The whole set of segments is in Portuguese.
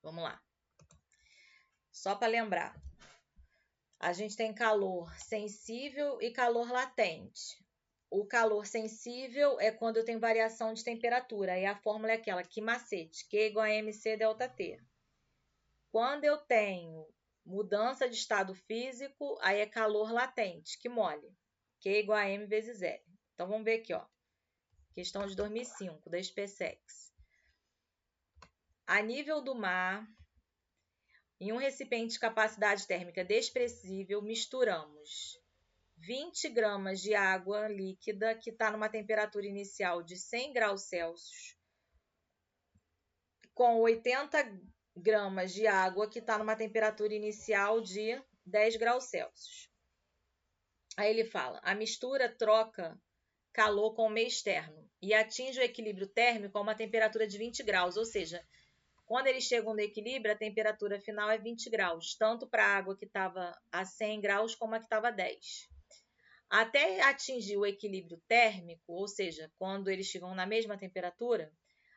Vamos lá. Só para lembrar. A gente tem calor sensível e calor latente. O calor sensível é quando eu tenho variação de temperatura. E a fórmula é aquela, Q macete, Q igual a MC delta T. Quando eu tenho mudança de estado físico, aí é calor latente, que mole. Q igual a M vezes L. Então, vamos ver aqui, ó. Questão de 2005, da SpaceX. A nível do mar, em um recipiente de capacidade térmica desprezível, misturamos 20 gramas de água líquida que está numa temperatura inicial de 100 graus Celsius com 80 gramas de água que está numa temperatura inicial de 10 graus Celsius. Aí ele fala, a mistura troca calor com o meio externo e atinge o equilíbrio térmico a uma temperatura de 20 graus, ou seja, quando eles chegam no equilíbrio, a temperatura final é 20 graus, tanto para a água que estava a 100 graus como a que estava a 10. Até atingir o equilíbrio térmico, ou seja, quando eles chegam na mesma temperatura,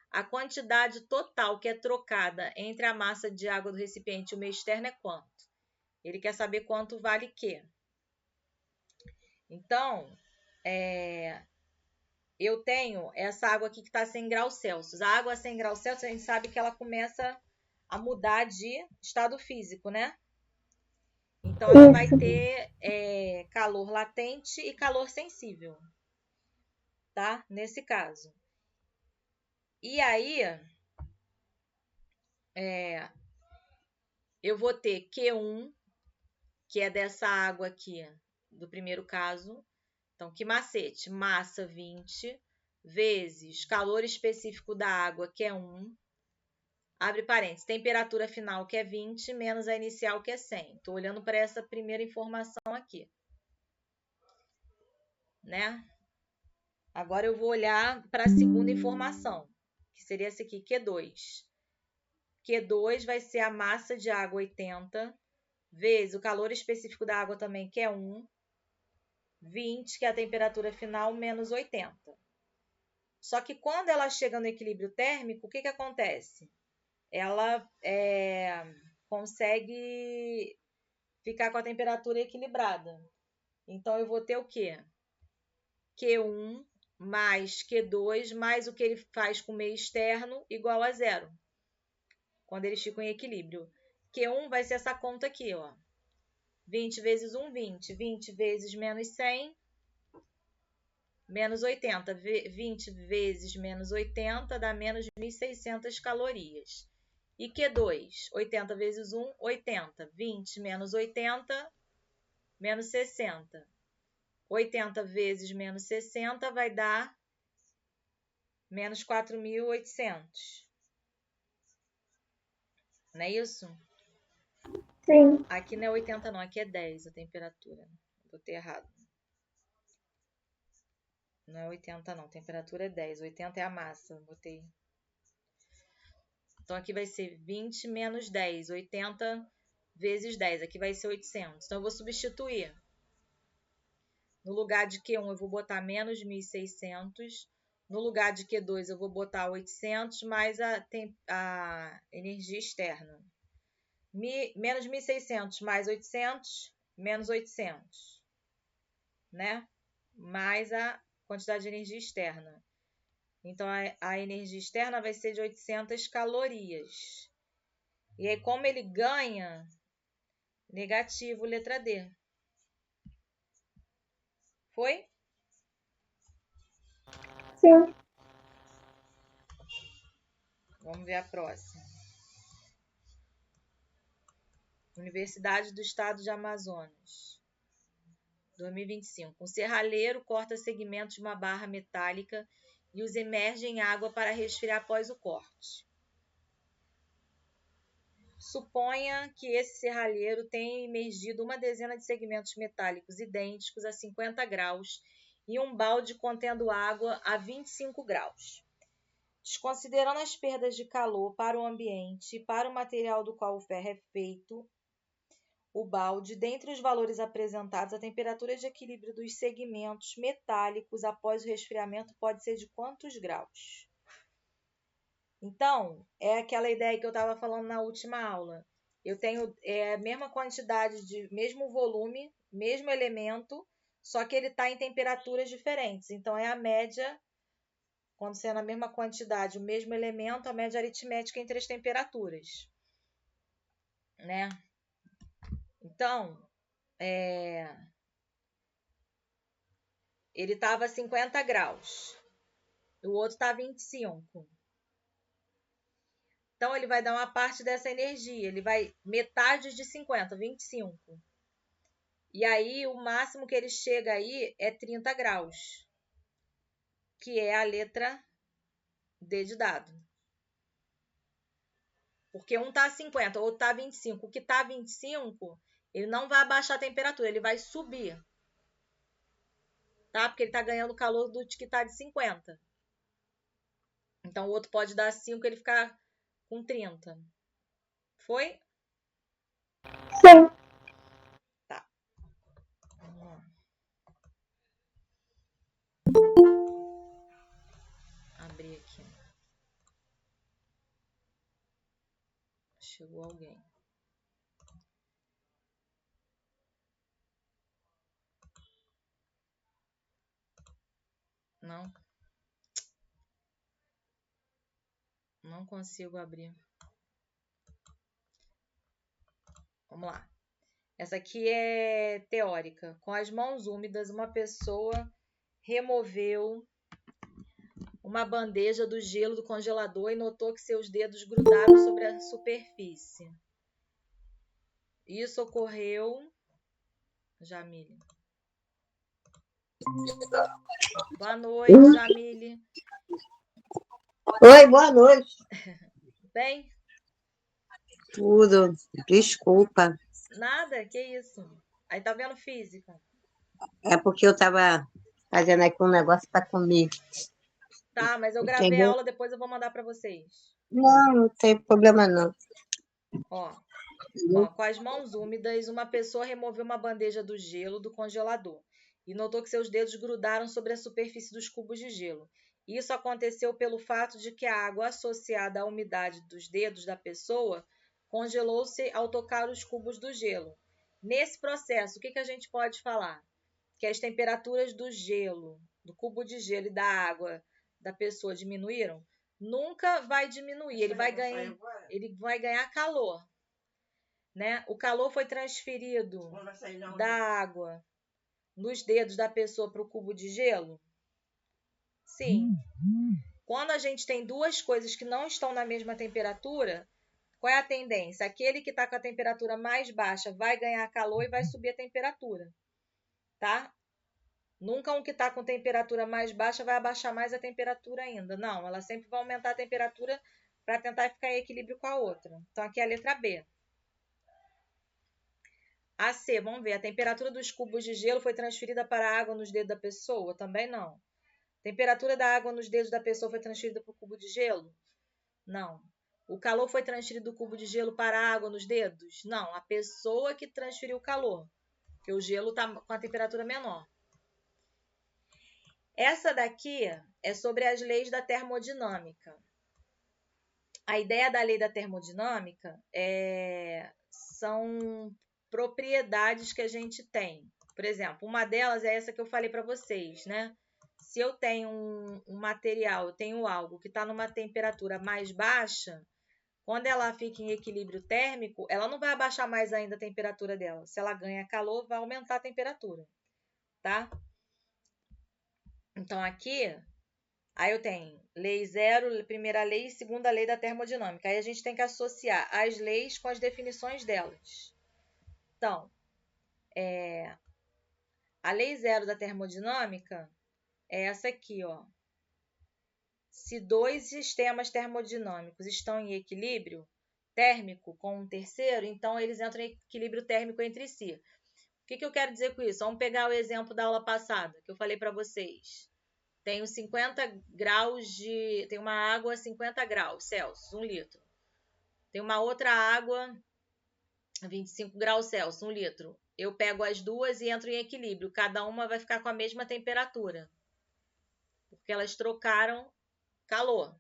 a quantidade total que é trocada entre a massa de água do recipiente e o meio externo é quanto? Ele quer saber quanto vale Q. Então, eu tenho essa água aqui que está a 100 graus Celsius. A água a 100 graus Celsius, a gente sabe que ela começa a mudar de estado físico, né? Então, ela vai ter calor latente e calor sensível, tá? Nesse caso. E aí, eu vou ter Q1, que é dessa água aqui, do primeiro caso. Então, que macete? Massa 20 vezes calor específico da água, que é 1. Abre parênteses, temperatura final, que é 20, menos a inicial, que é 100. Estou olhando para essa primeira informação aqui. Né? Agora eu vou olhar para a segunda informação, que seria essa aqui, Q2. Q2 vai ser a massa de água 80, vezes o calor específico da água também, que é 1, 20, que é a temperatura final, menos 80. Só que quando ela chega no equilíbrio térmico, o que acontece? Ela consegue ficar com a temperatura equilibrada. Então, eu vou ter o quê? Q1 mais Q2 mais o que ele faz com o meio externo igual a 0. Quando eles ficam em equilíbrio. Q1 vai ser essa conta aqui, ó. 20 vezes 1, 20. 20 vezes menos 100, menos 80. 20 vezes menos 80 dá menos 1.600 calorias. E Q2, 80 vezes 1, 80. 20 menos 80, menos 60. 80 vezes menos 60 vai dar menos 4.800. Não é isso? Sim. Aqui não é 80 não, aqui é 10 a temperatura. Botei errado. Não é 80 não, a temperatura é 10. 80 é a massa, botei. Então, aqui vai ser 20 menos 10. 80 vezes 10. Aqui vai ser 800. Então, eu vou substituir. No lugar de Q1, eu vou botar menos 1.600. No lugar de Q2, eu vou botar 800 mais a energia externa. Menos 1.600 mais 800, menos 800. Né? Mais a quantidade de energia externa. Então, a energia externa vai ser de 800 calorias. E aí, como ele ganha, negativo, letra D. Foi? Sim. Vamos ver a próxima. Universidade do Estado de Amazonas. 2025. Um serralheiro corta segmentos de uma barra metálica e os emerge em água para resfriar após o corte. Suponha que esse serralheiro tenha emergido uma dezena de segmentos metálicos idênticos a 50 graus e um balde contendo água a 25 graus. Desconsiderando as perdas de calor para o ambiente e para o material do qual o ferro é feito, o balde, dentre os valores apresentados, a temperatura de equilíbrio dos segmentos metálicos após o resfriamento pode ser de quantos graus? Então, é aquela ideia que eu estava falando na última aula. Eu tenho a mesma quantidade de mesmo volume, mesmo elemento, só que ele está em temperaturas diferentes. Então, é a média, quando você é na mesma quantidade, o mesmo elemento, a média aritmética entre as temperaturas, né? Então, ele estava a 50 graus, o outro está a 25. Então, ele vai dar uma parte dessa energia, ele vai metade de 50, 25. E aí, o máximo que ele chega aí é 30 graus, que é a letra D de dado. Porque um tá a 50, o outro tá a 25. O que tá a 25, ele não vai abaixar a temperatura, ele vai subir. Tá? Porque ele tá ganhando calor do que tá de 50. Então, o outro pode dar 5 e ele ficar com 30. Foi? Sim. Tá. Vamos lá. Abrir aqui. Chegou alguém. Não. Não consigo abrir. Vamos lá. Essa aqui é teórica. Com as mãos úmidas, uma pessoa removeu uma bandeja do gelo do congelador e notou que seus dedos grudaram sobre a superfície. Isso ocorreu... Jamile. Boa noite, Jamile. Oi, boa noite. Bem? Tudo. Desculpa. Nada? Que isso? Aí tá vendo física? É porque eu estava fazendo aqui um negócio para comer. Tá, mas eu gravei a Entendeu? aula, depois eu vou mandar pra vocês. Não tem problema não. Ó, Entendeu? com as mãos úmidas, uma pessoa removeu uma bandeja do gelo do congelador e notou que seus dedos grudaram sobre a superfície dos cubos de gelo. Isso aconteceu pelo fato de que a água associada à umidade dos dedos da pessoa congelou-se ao tocar os cubos do gelo. Nesse processo, o que a gente pode falar? Que as temperaturas do gelo, do cubo de gelo e da água da pessoa diminuíram? Nunca vai diminuir, ele vai ganhar calor. Né? O calor foi transferido da água nos dedos da pessoa para o cubo de gelo? Sim. Quando a gente tem duas coisas que não estão na mesma temperatura, qual é a tendência? Aquele que está com a temperatura mais baixa vai ganhar calor e vai subir a temperatura, tá? Nunca um que está com temperatura mais baixa vai abaixar mais a temperatura ainda. Não, ela sempre vai aumentar a temperatura para tentar ficar em equilíbrio com a outra. Então, aqui é a letra B. A C, vamos ver, a temperatura dos cubos de gelo foi transferida para a água nos dedos da pessoa? Também não. A temperatura da água nos dedos da pessoa foi transferida para o cubo de gelo? Não. O calor foi transferido do cubo de gelo para a água nos dedos? Não. A pessoa que transferiu o calor, porque o gelo está com a temperatura menor. Essa daqui é sobre as leis da termodinâmica. A ideia da lei da termodinâmica são propriedades que a gente tem. Por exemplo, uma delas é essa que eu falei para vocês, né? Se eu tenho um material, eu tenho algo que está numa temperatura mais baixa, quando ela fica em equilíbrio térmico, ela não vai abaixar mais ainda a temperatura dela. Se ela ganha calor, vai aumentar a temperatura, tá? Então, aqui, aí eu tenho lei 0, primeira lei e segunda lei da termodinâmica. Aí a gente tem que associar as leis com as definições delas. Então, a lei 0 da termodinâmica é essa aqui, ó. Se dois sistemas termodinâmicos estão em equilíbrio térmico com um terceiro, então eles entram em equilíbrio térmico entre si. O que eu quero dizer com isso? Vamos pegar o exemplo da aula passada, que eu falei para vocês. Tenho 50 graus de... Tem uma água a 50 graus Celsius, 1 litro. Tem uma outra água a 25 graus Celsius, 1 litro. Eu pego as duas e entro em equilíbrio. Cada uma vai ficar com a mesma temperatura. Porque elas trocaram calor.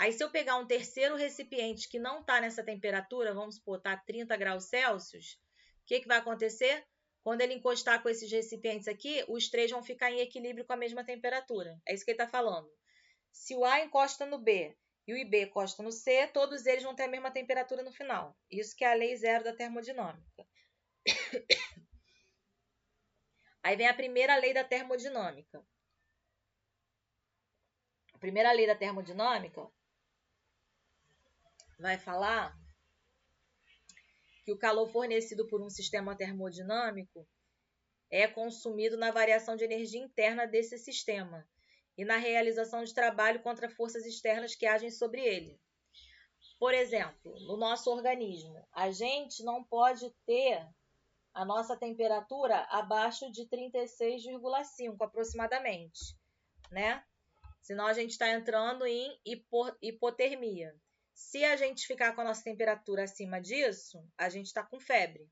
Aí, se eu pegar um terceiro recipiente que não está nessa temperatura, vamos supor, está 30 graus Celsius, o que vai acontecer? Quando ele encostar com esses recipientes aqui, os três vão ficar em equilíbrio com a mesma temperatura. É isso que ele está falando. Se o A encosta no B e o IB encosta no C, todos eles vão ter a mesma temperatura no final. Isso que é a lei zero da termodinâmica. Aí vem a primeira lei da termodinâmica. A primeira lei da termodinâmica vai falar que o calor fornecido por um sistema termodinâmico é consumido na variação de energia interna desse sistema e na realização de trabalho contra forças externas que agem sobre ele. Por exemplo, no nosso organismo, a gente não pode ter a nossa temperatura abaixo de 36,5 aproximadamente, né? Senão a gente está entrando em hipotermia. Se a gente ficar com a nossa temperatura acima disso, a gente está com febre.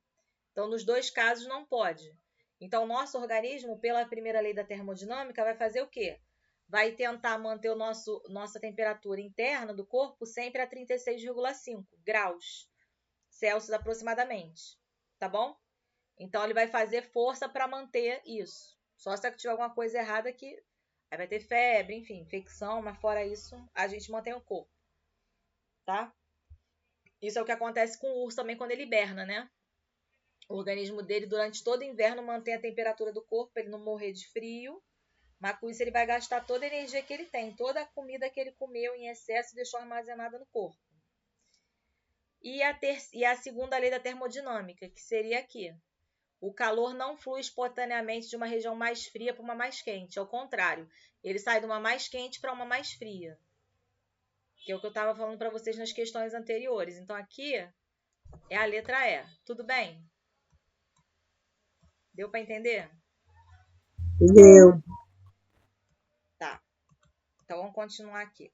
Então, nos dois casos, não pode. Então, o nosso organismo, pela primeira lei da termodinâmica, vai fazer o quê? Vai tentar manter nossa temperatura interna do corpo sempre a 36,5 graus Celsius aproximadamente. Tá bom? Então, ele vai fazer força para manter isso. Só se tiver alguma coisa errada que aí vai ter febre, enfim, infecção, mas fora isso, a gente mantém o corpo. Tá? Isso é o que acontece com o urso também quando ele hiberna, né? O organismo dele, durante todo o inverno, mantém a temperatura do corpo para ele não morrer de frio, mas com isso ele vai gastar toda a energia que ele tem, toda a comida que ele comeu em excesso e deixou armazenada no corpo. E a segunda lei da termodinâmica, que seria aqui. O calor não flui espontaneamente de uma região mais fria para uma mais quente. Ao contrário, ele sai de uma mais quente para uma mais fria. Que é o que eu estava falando para vocês nas questões anteriores. Então, aqui é a letra E. Tudo bem? Deu para entender? Deu. Tá. Então, vamos continuar aqui.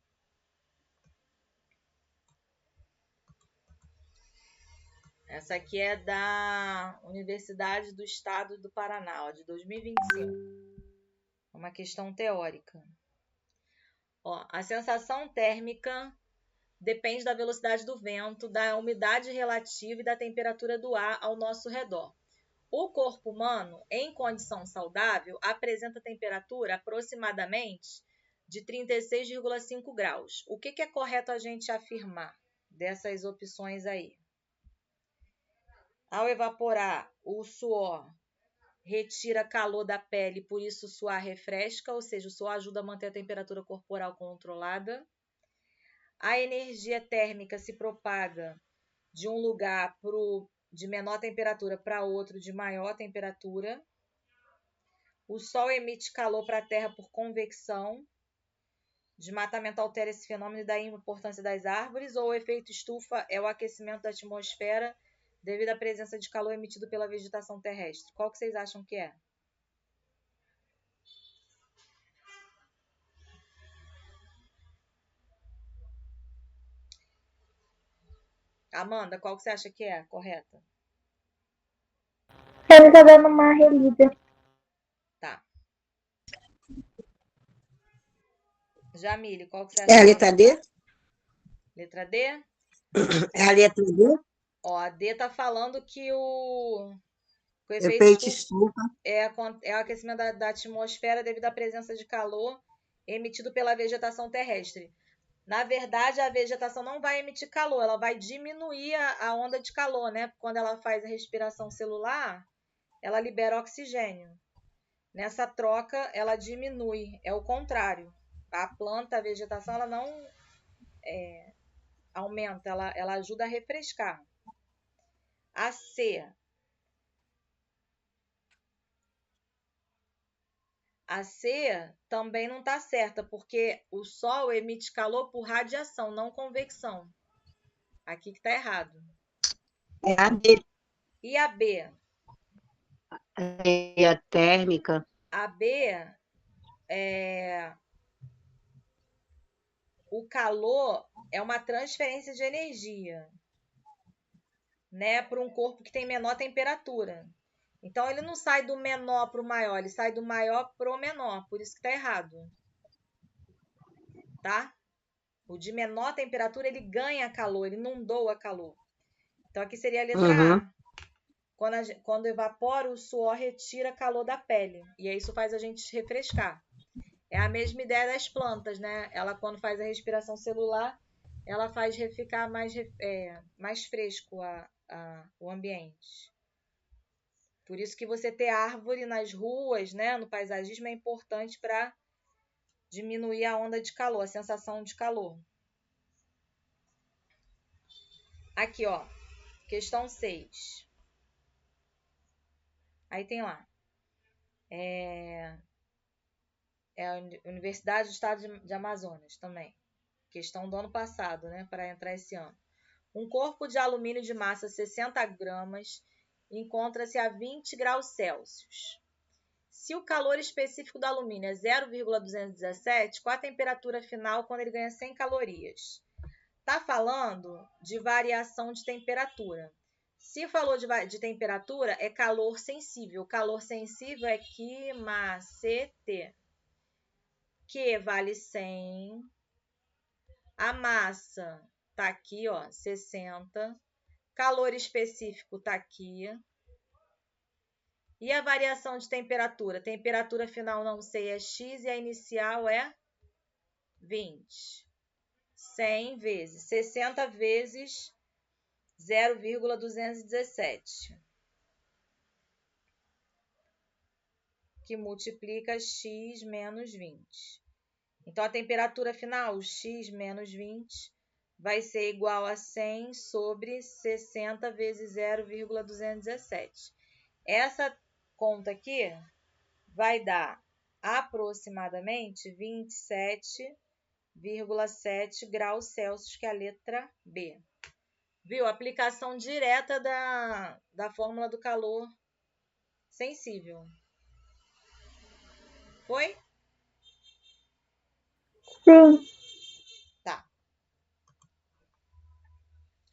Essa aqui é da Universidade do Estado do Paraná, ó, de 2025. É uma questão teórica. Ó, a sensação térmica depende da velocidade do vento, da umidade relativa e da temperatura do ar ao nosso redor. O corpo humano, em condição saudável, apresenta temperatura aproximadamente de 36,5 graus. O que é correto a gente afirmar dessas opções aí? Ao evaporar, o suor retira calor da pele, por isso o suor refresca, ou seja, o suor ajuda a manter a temperatura corporal controlada. A energia térmica se propaga de um lugar de menor temperatura para outro de maior temperatura. O Sol emite calor para a Terra por convecção. Desmatamento altera esse fenômeno e daí a importância das árvores, ou o efeito estufa é o aquecimento da atmosfera devido à presença de calor emitido pela vegetação terrestre. Qual que vocês acham que é? Amanda, qual que você acha que é a correta? Ele tá dando uma relida. Tá. Jamile, qual que você acha É a que é? letra D? Letra D? É a letra D? Ó, a D tá falando que o efeito Efeito estufa estufa. é o aquecimento da atmosfera devido à presença de calor emitido pela vegetação terrestre. Na verdade, a vegetação não vai emitir calor, ela vai diminuir a onda de calor, né? Quando ela faz a respiração celular, ela libera oxigênio. Nessa troca, ela diminui, é o contrário. A planta, a vegetação, ela não aumenta, ela ajuda a refrescar. A C. A C também não está certa, porque o Sol emite calor por radiação, não convecção. Aqui que está errado. É a D. E a B? É a térmica. A B o calor é uma transferência de energia, né, para um corpo que tem menor temperatura. Então, ele não sai do menor para o maior, ele sai do maior para o menor, por isso que está errado. Tá? O de menor temperatura, ele ganha calor, ele não doa calor. Então, aqui seria a letra Uhum. A. Quando evapora, o suor retira calor da pele. E aí isso faz a gente refrescar. É a mesma ideia das plantas, né? Ela, quando faz a respiração celular, ela faz ficar mais fresco o ambiente. Por isso que você ter árvore nas ruas, né, no paisagismo, é importante para diminuir a onda de calor, a sensação de calor. Aqui, ó, questão 6. Aí tem lá. É a Universidade do Estado de Amazonas também. Questão do ano passado, né, para entrar esse ano. Um corpo de alumínio de massa 60 gramas encontra-se a 20 graus Celsius. Se o calor específico do alumínio é 0,217, qual a temperatura final quando ele ganha 100 calorias? Está falando de variação de temperatura. Se falou de temperatura, é calor sensível. O calor sensível é QMACT. Q vale 100. A massa está aqui, ó, 60. Calor específico está aqui. E a variação de temperatura? Temperatura final não sei é X e a inicial é 20. 100 vezes 60 vezes 0,217, que multiplica X menos 20. Então, a temperatura final, X menos 20, vai ser igual a 100 sobre 60 vezes 0,217. Essa conta aqui vai dar aproximadamente 27,7 graus Celsius, que é a letra B. Viu? Aplicação direta da fórmula do calor sensível. Foi? Sim. Tá.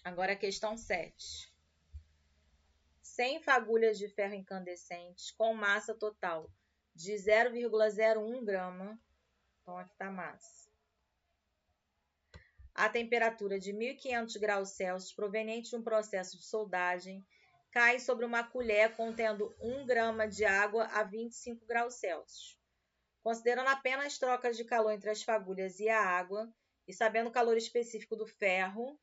Agora a questão 7. 100 fagulhas de ferro incandescentes com massa total de 0,01 grama. Então, aqui está a massa. A temperatura de 1.500 graus Celsius proveniente de um processo de soldagem cai sobre uma colher contendo 1 grama de água a 25 graus Celsius. Considerando apenas trocas de calor entre as fagulhas e a água, e sabendo o calor específico do ferro,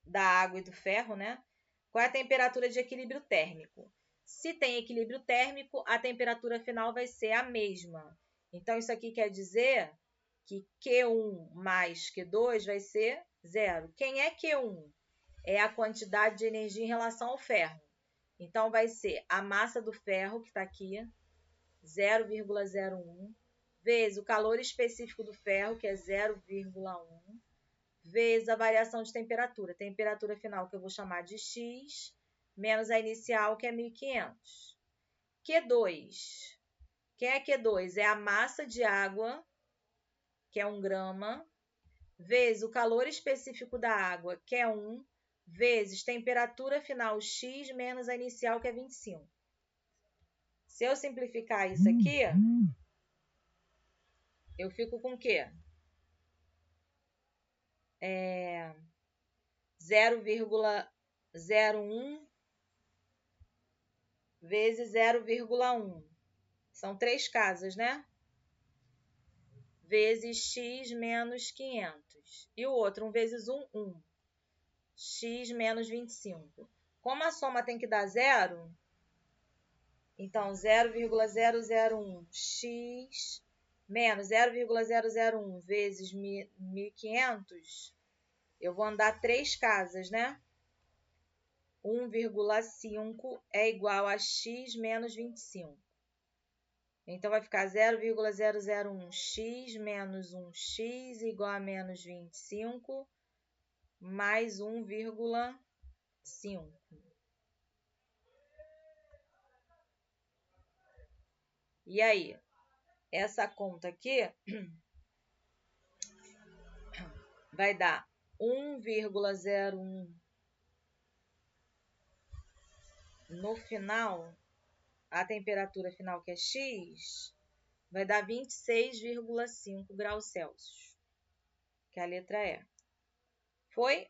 da água e do ferro, né? Qual é a temperatura de equilíbrio térmico? Se tem equilíbrio térmico, a temperatura final vai ser a mesma. Então, isso aqui quer dizer que Q1 mais Q2 vai ser 0. Quem é Q1? É a quantidade de energia em relação ao ferro. Então, vai ser a massa do ferro, que está aqui, 0,01, vezes o calor específico do ferro, que é 0,1, vezes a variação de temperatura. Temperatura final, que eu vou chamar de X, menos a inicial, que é 1.500. Q2. Quem é Q2? É a massa de água, que é 1 grama, vezes o calor específico da água, que é 1, vezes temperatura final X, menos a inicial, que é 25. Se eu simplificar isso aqui, eu fico com o quê? 0,01 vezes 0,1. São 3 casas, né? Vezes X menos 500. E o outro, 1 vezes 1, 1. X menos 25. Como a soma tem que dar 0, então 0,001x menos 0,001 vezes 1.500, eu vou andar 3 casas, né? 1,5 é igual a x menos 25. Então, vai ficar 0,001x menos 1x igual a menos 25 mais 1,5. E aí, essa conta aqui vai dar 1,01 no final, a temperatura final, que é X, vai dar 26,5 graus Celsius, que é a letra E. Foi?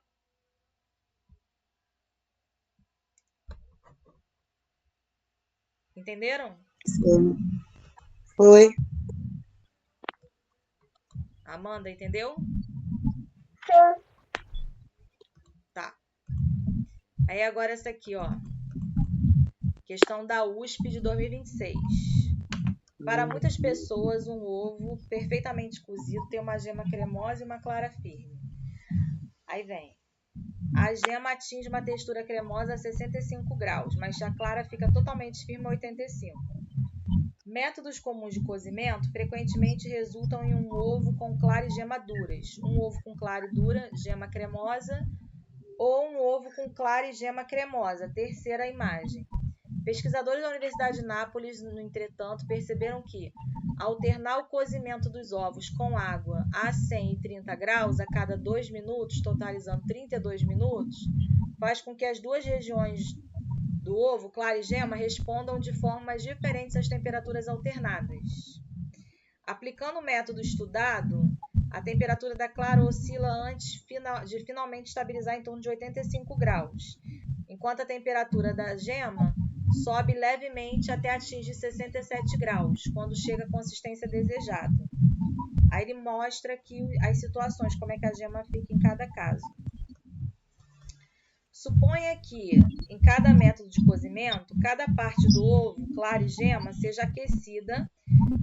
Entenderam? Sim. Foi. Amanda, entendeu? Sim. Tá. Aí agora essa aqui, ó. Questão da USP de 2026. Para muitas pessoas, um ovo perfeitamente cozido tem uma gema cremosa e uma clara firme. Aí vem. A gema atinge uma textura cremosa a 65 graus, mas a clara fica totalmente firme a 85. Métodos comuns de cozimento frequentemente resultam em um ovo com clara e gema duras, um ovo com clara e dura, gema cremosa, ou um ovo com clara e gema cremosa, terceira imagem. Pesquisadores da Universidade de Nápoles, no entretanto, perceberam que alternar o cozimento dos ovos com água a 100 e 30 graus a cada 2 minutos, totalizando 32 minutos, faz com que as duas regiões do ovo, clara e gema, respondam de formas diferentes às temperaturas alternadas. Aplicando o método estudado, a temperatura da clara oscila antes de finalmente estabilizar em torno de 85 graus, enquanto a temperatura da gema sobe levemente até atingir 67 graus, quando chega à consistência desejada. Aí ele mostra aqui as situações, como é que a gema fica em cada caso. Suponha que, em cada método de cozimento, cada parte do ovo, clara e gema, seja aquecida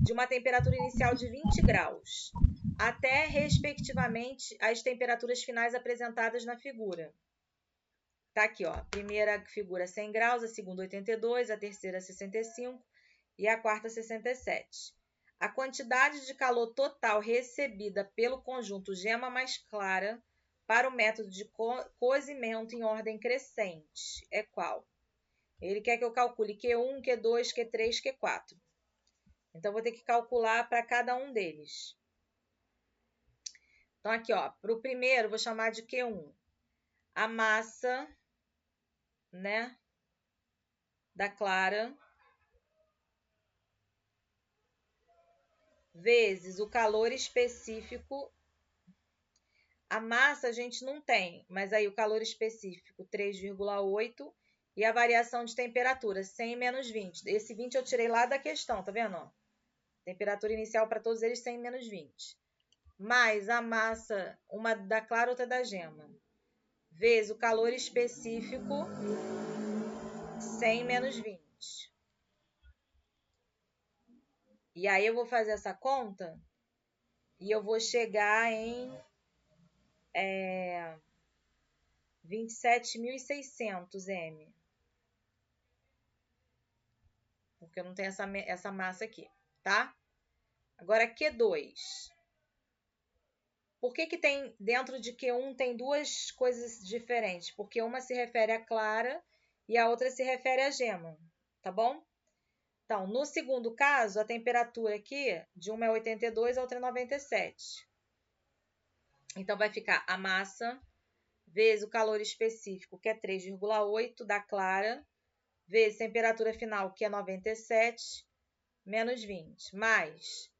de uma temperatura inicial de 20 graus, até, respectivamente, as temperaturas finais apresentadas na figura. Tá aqui, ó, a primeira figura 100 graus, a segunda 82, a terceira 65 e a quarta 67. A quantidade de calor total recebida pelo conjunto gema mais clara para o método de cozimento em ordem crescente é qual? Ele quer que eu calcule Q1, Q2, Q3, Q4. Então, vou ter que calcular para cada um deles. Então, aqui, ó, para o primeiro, vou chamar de Q1. A massa, né, da clara vezes o calor específico. A massa a gente não tem, mas aí o calor específico 3,8 e a variação de temperatura 100 menos 20. Esse 20 eu tirei lá da questão, tá vendo? Ó? Temperatura inicial para todos eles 100 menos 20. Mais a massa, uma da clara, outra da gema, vezes o calor específico 100 menos 20. E aí eu vou fazer essa conta e eu vou chegar em 27.600 M. Porque eu não tenho essa massa aqui, tá? Agora, Q2. Por que que tem, dentro de Q1 tem duas coisas diferentes? Porque uma se refere à clara e a outra se refere à gema, tá bom? Então, no segundo caso, a temperatura aqui, de uma é 82, a outra é 97. Então, vai ficar a massa vezes o calor específico, que é 3,8 da clara, vezes temperatura final, que é 97, menos 20, mais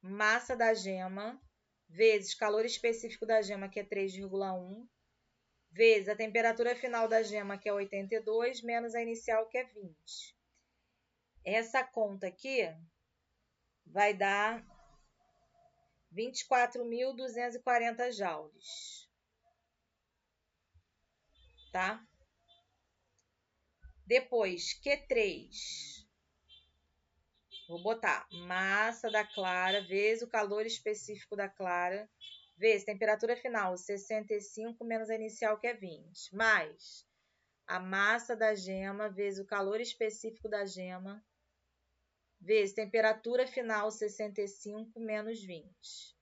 massa da gema, vezes calor específico da gema, que é 3,1, vezes a temperatura final da gema, que é 82, menos a inicial, que é 20. Essa conta aqui vai dar 24.240 joules. Tá? Depois, Q3. Vou botar massa da clara vezes o calor específico da clara vezes temperatura final 65 menos a inicial, que é 20, mais a massa da gema vezes o calor específico da gema vezes temperatura final 65 menos 20.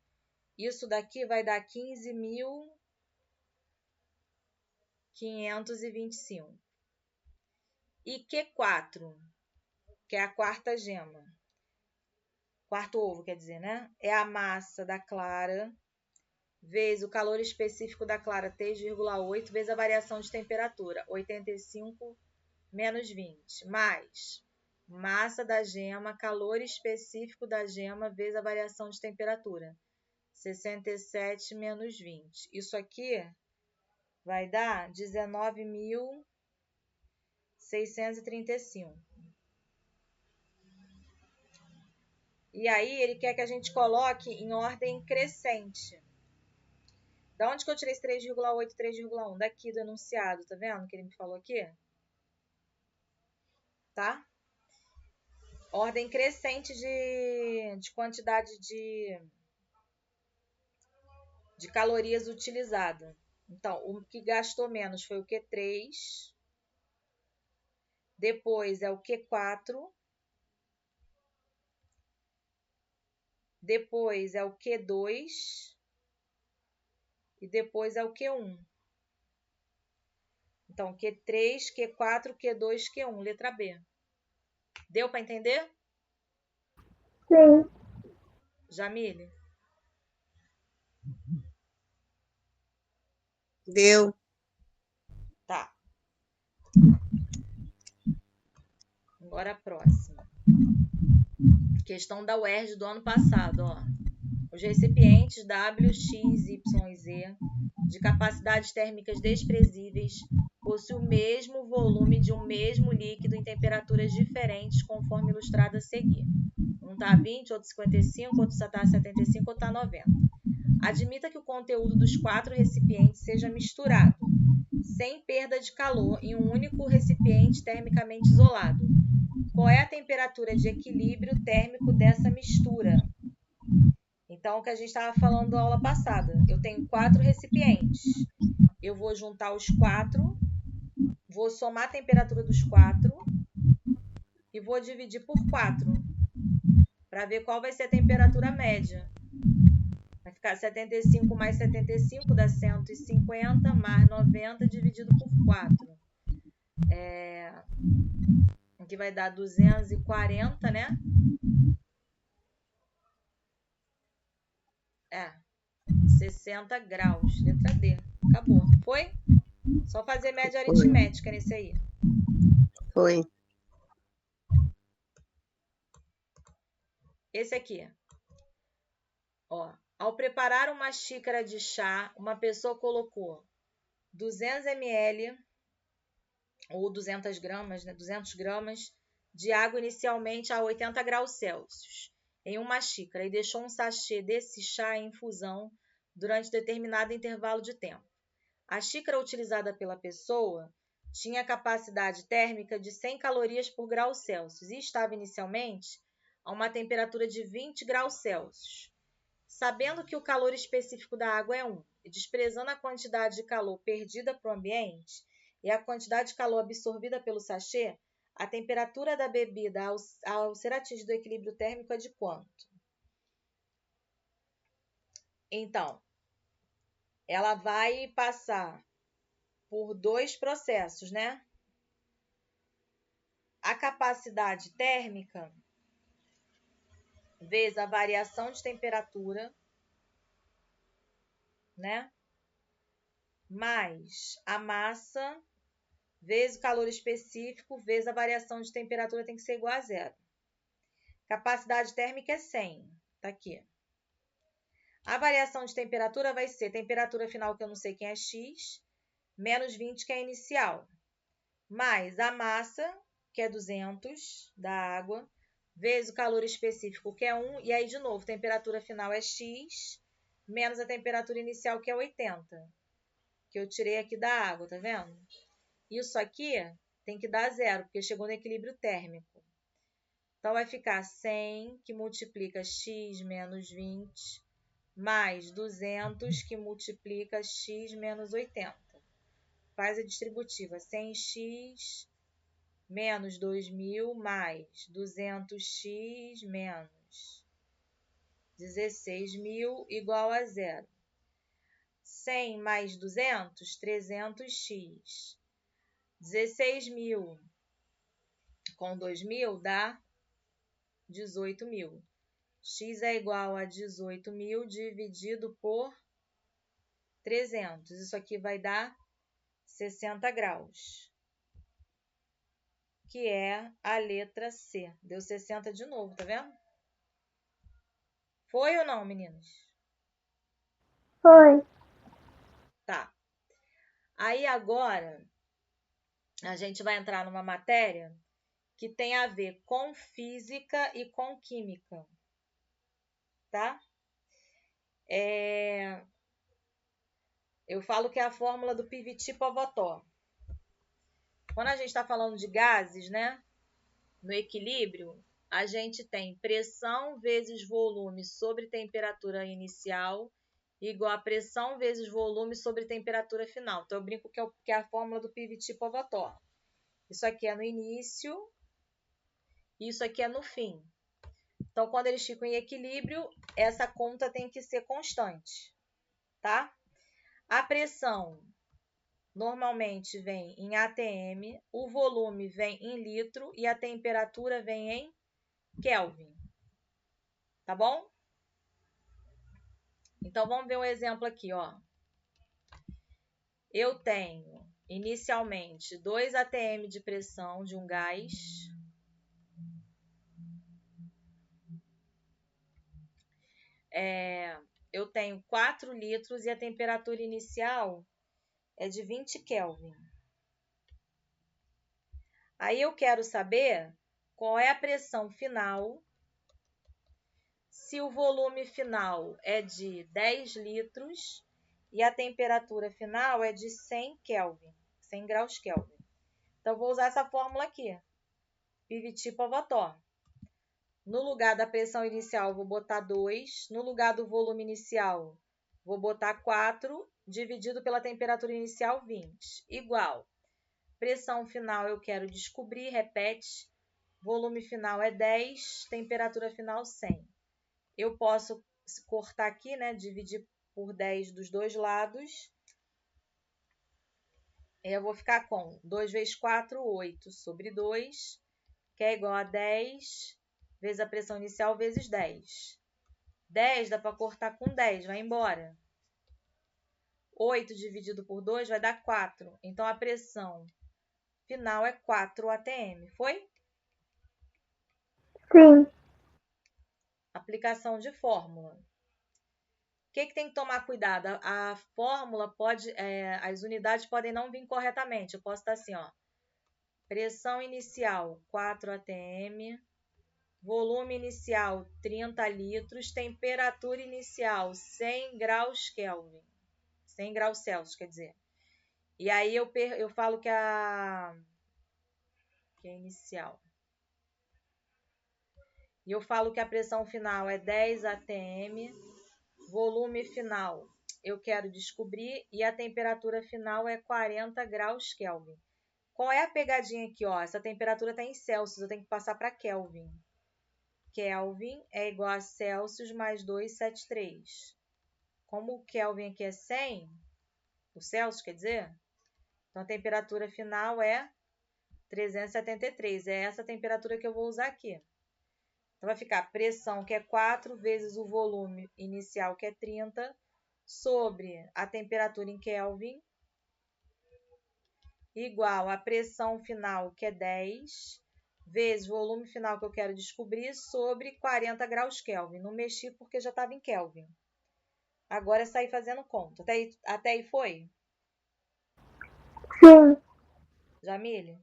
Isso daqui vai dar 15.525. E Q4, que é a quarta gema, quarto ovo, quer dizer, né? É a massa da clara vezes o calor específico da clara, 3,8, vezes a variação de temperatura, 85 menos 20, mais massa da gema, calor específico da gema, vezes a variação de temperatura, 67 menos 20. Isso aqui vai dar 19.635. E aí, ele quer que a gente coloque em ordem crescente. Da onde que eu tirei esse 3,8 e 3,1? Daqui do enunciado, tá vendo que ele me falou aqui? Tá? Ordem crescente de quantidade de calorias utilizada. Então, o que gastou menos foi o Q3. Depois é o Q4. Depois é o Q2. E depois é o Q1. Então, Q3, Q4, Q2, Q1, letra B. Deu para entender? Sim. Jamile? Deu. Tá. Agora a próxima. Questão da UERJ do ano passado, ó. Os recipientes W, X, Y e Z de capacidades térmicas desprezíveis possuem o mesmo volume de um mesmo líquido em temperaturas diferentes, conforme ilustrado a seguir. Um está a 20, outro 55, outro está a 75, outro está a 90. Admita que o conteúdo dos 4 recipientes seja misturado, sem perda de calor, em um único recipiente termicamente isolado. Qual é a temperatura de equilíbrio térmico dessa mistura? Então, o que a gente estava falando na aula passada, eu tenho 4 recipientes. Eu vou juntar os 4, vou somar a temperatura dos 4 e vou dividir por 4, para ver qual vai ser a temperatura média. Vai ficar 75 mais 75 dá 150, mais 90 dividido por 4. Aqui vai dar 240, né? 60 graus. Letra D. Acabou. Foi? Só fazer média aritmética nesse aí. Foi. Esse aqui. Ó, ao preparar uma xícara de chá, uma pessoa colocou 200 ml ou 200 gramas, né? 200 gramas de água inicialmente a 80 graus Celsius em uma xícara e deixou um sachê desse chá em infusão durante determinado intervalo de tempo. A xícara utilizada pela pessoa tinha capacidade térmica de 100 calorias por grau Celsius e estava inicialmente a uma temperatura de 20 graus Celsius. Sabendo que o calor específico da água é 1 e desprezando a quantidade de calor perdida para o ambiente e a quantidade de calor absorvida pelo sachê, a temperatura da bebida ao ser atingido o equilíbrio térmico é de quanto? Então, ela vai passar por 2 processos, né? A capacidade térmica vezes a variação de temperatura, né? Mais a massa vezes o calor específico vezes a variação de temperatura tem que ser igual a 0. Capacidade térmica é 100, tá aqui. A variação de temperatura vai ser temperatura final, que eu não sei quem é X, menos 20, que é inicial, mais a massa, que é 200 da água, vezes o calor específico, que é 1, e aí, de novo, temperatura final é X, menos a temperatura inicial, que é 80, que eu tirei aqui da água, tá vendo? Isso aqui tem que dar 0, porque chegou no equilíbrio térmico. Então, vai ficar 100, que multiplica X menos 20, mais 200, que multiplica X menos 80. Faz a distributiva 100x menos 2.000 mais 200x menos 16.000 igual a 0. 100 mais 200, 300x. 16.000 com 2.000 dá 18.000. X é igual a 18.000 dividido por 300. Isso aqui vai dar 60 graus, que é a letra C. Deu 60 de novo, tá vendo? Foi ou não, meninas? Foi. Tá. Aí agora a gente vai entrar numa matéria que tem a ver com física e com química, tá? Eu falo que é a fórmula do Piviti-Povotó. Quando a gente está falando de gases, né? No equilíbrio, a gente tem pressão vezes volume sobre temperatura inicial igual a pressão vezes volume sobre temperatura final. Então, eu brinco que é a fórmula do Piviti-Povotó. Isso aqui é no início, isso aqui é no fim. Então, quando eles ficam em equilíbrio, essa conta tem que ser constante, tá? A pressão normalmente vem em atm, o volume vem em litro e a temperatura vem em Kelvin. Tá bom? Então, vamos ver um exemplo aqui, ó. Eu tenho, inicialmente, 2 atm de pressão de um gás. Eu tenho 4 litros e a temperatura inicial é de 20 Kelvin. Aí eu quero saber qual é a pressão final, se o volume final é de 10 litros e a temperatura final é de 100 Kelvin, 100 graus Kelvin. Então, vou usar essa fórmula aqui, Piviti-Povotó. No lugar da pressão inicial, vou botar 2. No lugar do volume inicial, vou botar 4, dividido pela temperatura inicial, 20. Igual. Pressão final eu quero descobrir, repete. Volume final é 10, temperatura final 100. Eu posso cortar aqui, né? Dividir por 10 dos dois lados. Eu vou ficar com 2 vezes 4, 8 sobre 2, que é igual a 10 vezes a pressão inicial vezes 10. 10 dá para cortar com 10, vai embora. 8 dividido por 2 vai dar 4. Então, a pressão final é 4 atm. Foi? Sim. Aplicação de fórmula. O que tem que tomar cuidado? A fórmula pode, as unidades podem não vir corretamente. Eu posso estar assim, ó. Pressão inicial 4 atm, volume inicial 30 litros, temperatura inicial 100 graus Kelvin. 100 graus Celsius, quer dizer. E aí eu falo que é inicial. E eu falo que a pressão final é 10 atm, volume final eu quero descobrir e a temperatura final é 40 graus Kelvin. Qual é a pegadinha aqui, ó? Essa temperatura está em Celsius, eu tenho que passar para Kelvin. Kelvin é igual a Celsius mais 273. Como o Kelvin aqui é 100, o Celsius quer dizer, então a temperatura final é 373. É essa temperatura que eu vou usar aqui. Então, vai ficar pressão, que é 4, vezes o volume inicial, que é 30, sobre a temperatura em Kelvin, igual a pressão final, que é 10, vezes o volume final que eu quero descobrir, sobre 40 graus Kelvin. Não mexi porque já estava em Kelvin. Agora é sair fazendo conta. Até aí foi? Sim. Jamile?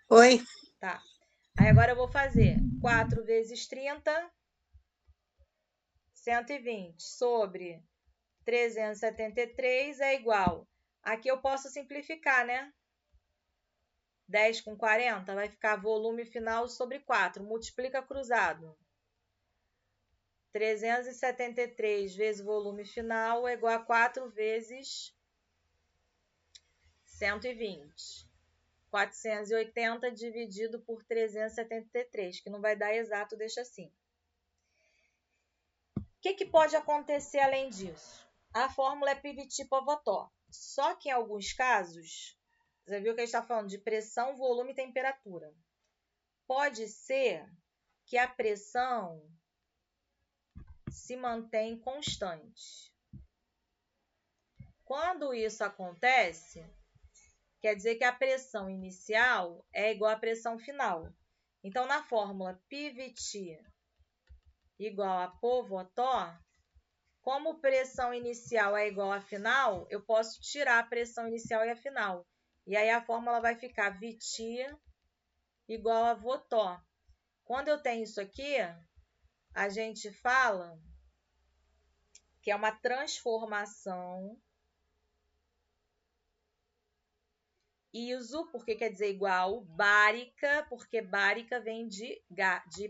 Oi? Tá. Aí agora eu vou fazer 4 vezes 30, 120, sobre 373 é igual. Aqui eu posso simplificar, né? 10 com 40 vai ficar volume final sobre 4. Multiplica cruzado. 373 vezes volume final é igual a 4 vezes 120. 480 dividido por 373, que não vai dar exato, deixa assim. O que pode acontecer além disso? A fórmula é Piviti-Povotó. Só que em alguns casos, você viu que a gente está falando de pressão, volume e temperatura. Pode ser que a pressão se mantém constante. Quando isso acontece, quer dizer que a pressão inicial é igual à pressão final. Então, na fórmula Piviti igual a Povotó, Como pressão inicial é igual a final, eu posso tirar a pressão inicial e a final. E aí a fórmula vai ficar VT igual a Votó. Quando eu tenho isso aqui, a gente fala que é uma transformação iso, porque quer dizer igual, bárica, porque bárica vem de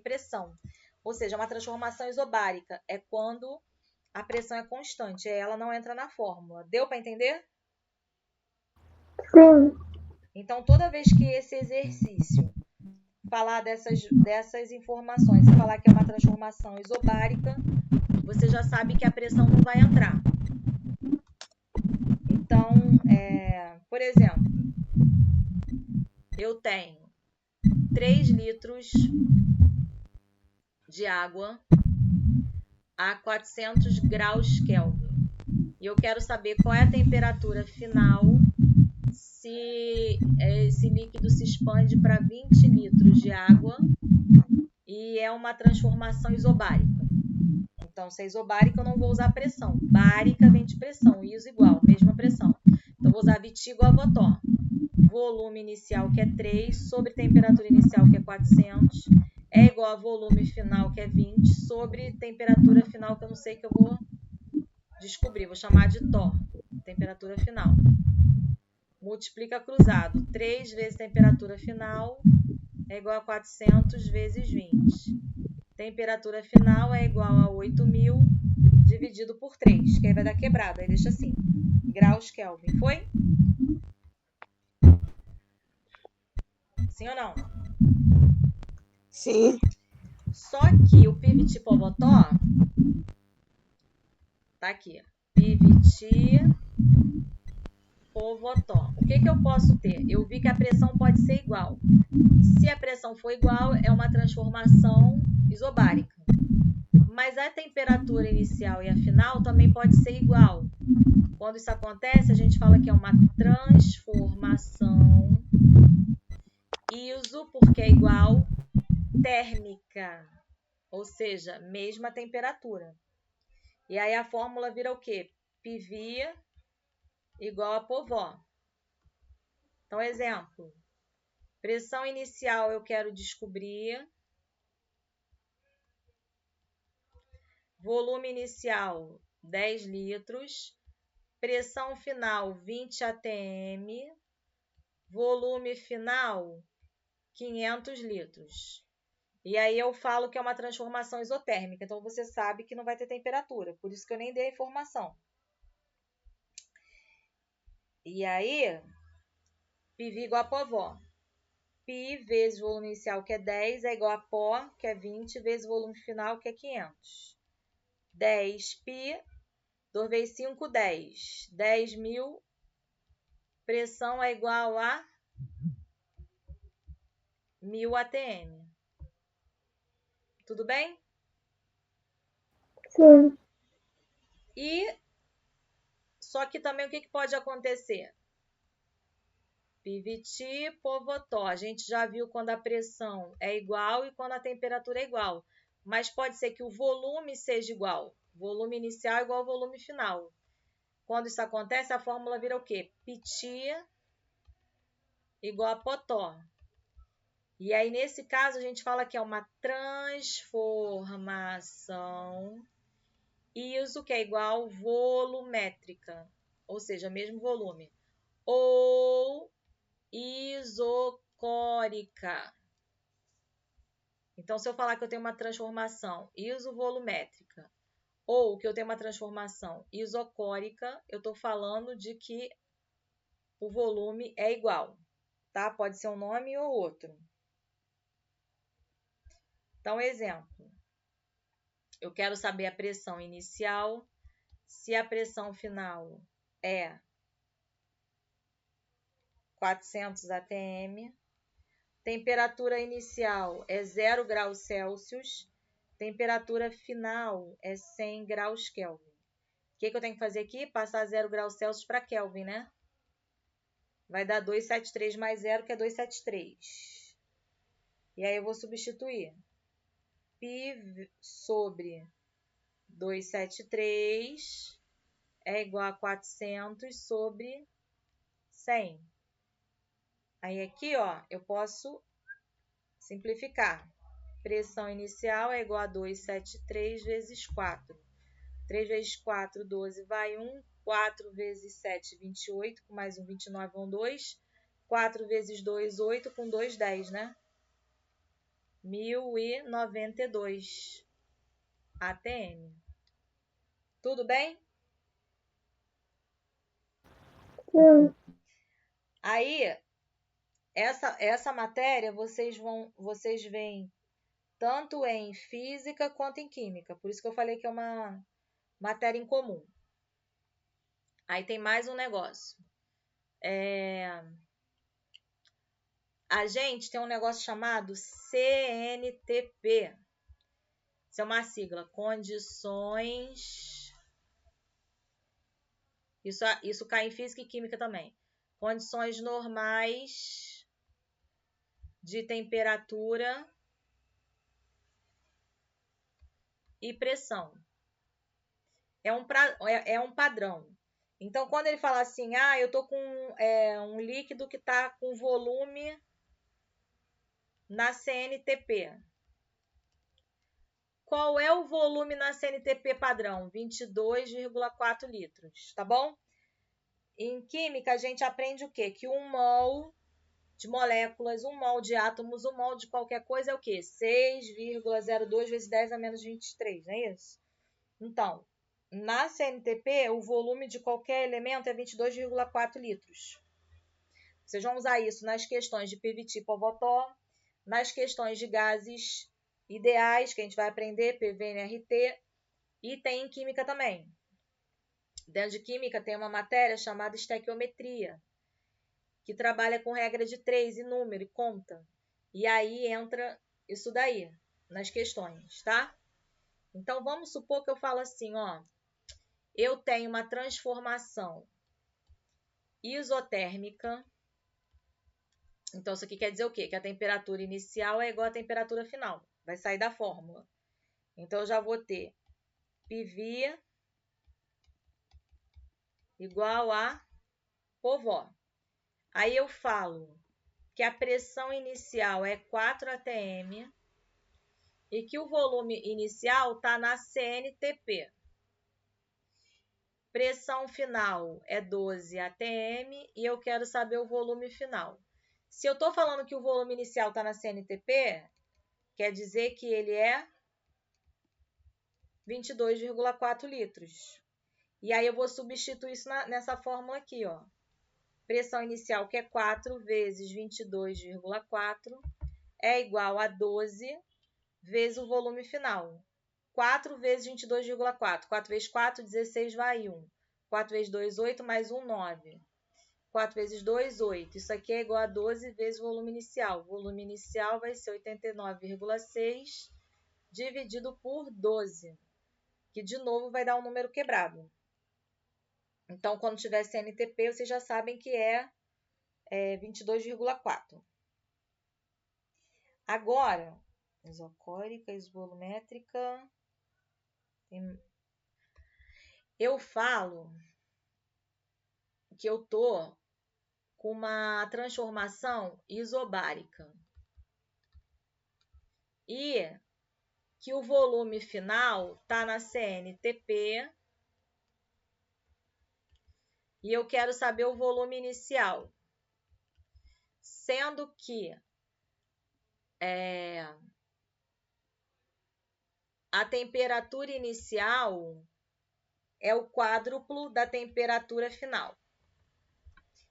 pressão. Ou seja, uma transformação isobárica é quando a pressão é constante, ela não entra na fórmula. Deu para entender? Sim. Então, toda vez que esse exercício falar dessas informações e falar que é uma transformação isobárica, você já sabe que a pressão não vai entrar. Então, por exemplo, eu tenho 3 litros de água a 400 graus Kelvin. E eu quero saber qual é a temperatura final se esse líquido se expande para 20 litros de água e é uma transformação isobárica. Então, se é isobárica, eu não vou usar pressão. Bárica vem de pressão, iso igual, mesma pressão. Então, eu vou usar VT igual a Votó. Volume inicial, que é 3, sobre temperatura inicial, que é 400, é igual a volume final, que é 20, sobre temperatura final, que eu não sei, que eu vou descobrir. Vou chamar de Tó, temperatura final. Multiplica cruzado. 3 vezes temperatura final é igual a 400 vezes 20. Temperatura final é igual a 8.000 dividido por 3, que aí vai dar quebrada. Aí deixa assim, graus Kelvin. Foi? Sim ou não? Sim. Só que o PVT Povotó tá aqui. PVT Povotó. O que eu posso ter? Eu vi que a pressão pode ser igual. Se a pressão for igual, é uma transformação isobárica. Mas a temperatura inicial e a final também pode ser igual. Quando isso acontece, a gente fala que é uma transformação iso, porque é igual, térmica, ou seja, mesma temperatura. E aí a fórmula vira o quê? PV igual a Povó. Então, exemplo, pressão inicial eu quero descobrir, volume inicial 10 litros, pressão final 20 atm, volume final 500 litros. E aí eu falo que é uma transformação isotérmica, então você sabe que não vai ter temperatura, por isso que eu nem dei a informação. E aí, PV igual a Povó. Pi vezes volume inicial, que é 10, é igual a Pó, que é 20, vezes volume final, que é 500. 10 pi, 2 vezes 5, 10. 10.000, pressão é igual a 1.000 atm. Tudo bem? Sim. E só que também o que pode acontecer? PVT, Povotó. A gente já viu quando a pressão é igual e quando a temperatura é igual. Mas pode ser que o volume seja igual. Volume inicial é igual ao volume final. Quando isso acontece, a fórmula vira o quê? PT igual a Potó. E aí, nesse caso, a gente fala que é uma transformação iso, que é igual volumétrica, ou seja, mesmo volume. Ou isocórica. Então, se eu falar que eu tenho uma transformação isovolumétrica ou que eu tenho uma transformação isocórica, eu estou falando de que o volume é igual, tá? Pode ser um nome ou outro. Então, exemplo. Eu quero saber a pressão inicial, se a pressão final é 400 atm, temperatura inicial é 0 graus Celsius, temperatura final é 100 graus Kelvin. O que eu tenho que fazer aqui? Passar 0 graus Celsius para Kelvin, né? Vai dar 273 mais 0, que é 273. E aí eu vou substituir. Pi sobre 273 é igual a 400 sobre 100. Aí aqui, ó, eu posso simplificar. Pressão inicial é igual a 273 vezes 4. 3 vezes 4, 12, vai 1. 4 vezes 7, 28, com mais um 29 vão 2. 4 vezes 2, 8, com 2, 10, né? 1092 ATM. Tudo bem? Sim. Aí, essa matéria vocês veem tanto em física quanto em química. Por isso que eu falei que é uma matéria em comum. Aí tem mais um negócio. A gente tem um negócio chamado CNTP. Isso é uma sigla. Condições... Isso cai em física e química também. Condições normais de temperatura e pressão. É um padrão. Então, quando ele fala assim, eu estou com um líquido que está com volume na CNTP. Qual é o volume na CNTP padrão? 22,4 litros, tá bom? Em química, a gente aprende o quê? Que 1 mol de moléculas, 1 mol de átomos, 1 mol de qualquer coisa é o quê? 6,02 vezes 10 a menos 23, não é isso? Então, na CNTP, o volume de qualquer elemento é 22,4 litros. Vocês vão usar isso nas questões de PVT Povotó, nas questões de gases ideais, que a gente vai aprender, PVNRT, e tem em química também. Dentro de química tem uma matéria chamada estequiometria, que trabalha com regra de 3 e número e conta. E aí entra isso daí, nas questões, tá? Então, vamos supor que eu falo assim, ó, eu tenho uma transformação isotérmica. Então, isso aqui quer dizer o quê? Que a temperatura inicial é igual à temperatura final. Vai sair da fórmula. Então, eu já vou ter PV igual a POVO. Aí eu falo que a pressão inicial é 4 atm e que o volume inicial está na CNTP. Pressão final é 12 atm e eu quero saber o volume final. Se eu estou falando que o volume inicial está na CNTP, quer dizer que ele é 22,4 litros. E aí eu vou substituir isso nessa fórmula aqui, ó. Pressão inicial, que é 4 vezes 22,4, é igual a 12 vezes o volume final. 4 vezes 22,4. 4 vezes 4, 16, vai 1. 4 vezes 2, 8, mais 1, 9. 4 vezes 2, 8. Isso aqui é igual a 12 vezes o volume inicial. O volume inicial vai ser 89,6 dividido por 12, que de novo vai dar um número quebrado. Então, quando tiver CNTP, vocês já sabem que é 22,4. Agora, isocórica, isvolumétrica. Eu falo que eu tô com uma transformação isobárica e que o volume final está na CNTP e eu quero saber o volume inicial, sendo que a temperatura inicial é o quádruplo da temperatura final.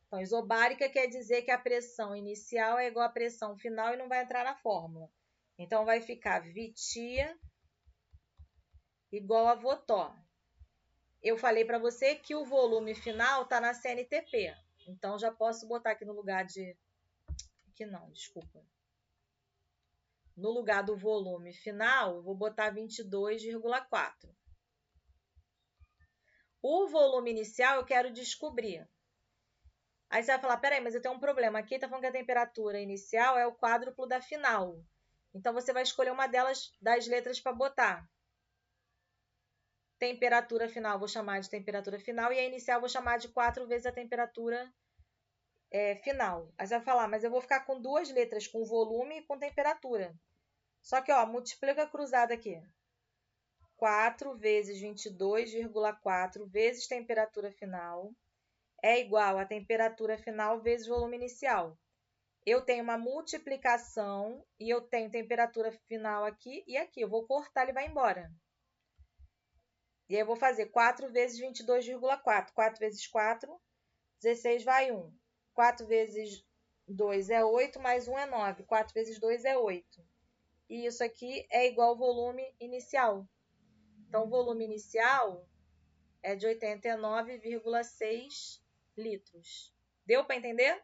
Então, isobárica quer dizer que a pressão inicial é igual à pressão final e não vai entrar na fórmula. Então, vai ficar Vitia igual a Votó. Eu falei para você que o volume final está na CNTP. Então, já posso botar aqui no lugar de... Aqui não, desculpa. No lugar do volume final, vou botar 22,4. O volume inicial eu quero descobrir. Aí você vai falar, peraí, mas eu tenho um problema. Aqui está falando que a temperatura inicial é o quádruplo da final. Então, você vai escolher uma das letras para botar. temperatura final vou chamar de temperatura final e a inicial vou chamar de 4 vezes a temperatura final. Aí você vai falar, mas eu vou ficar com duas letras, com volume e com temperatura. Só que, ó, multiplica cruzado aqui. 4 vezes 22,4 vezes temperatura final é igual a temperatura final vezes volume inicial. Eu tenho uma multiplicação e eu tenho temperatura final aqui e aqui. Eu vou cortar, ele vai embora. E aí eu vou fazer 4 vezes 22,4. 4 vezes 4, 16 vai 1. 4 vezes 2 é 8, mais 1 é 9. 4 vezes 2 é 8. E isso aqui é igual ao volume inicial. Então, o volume inicial é de 89,6 litros. Deu para entender?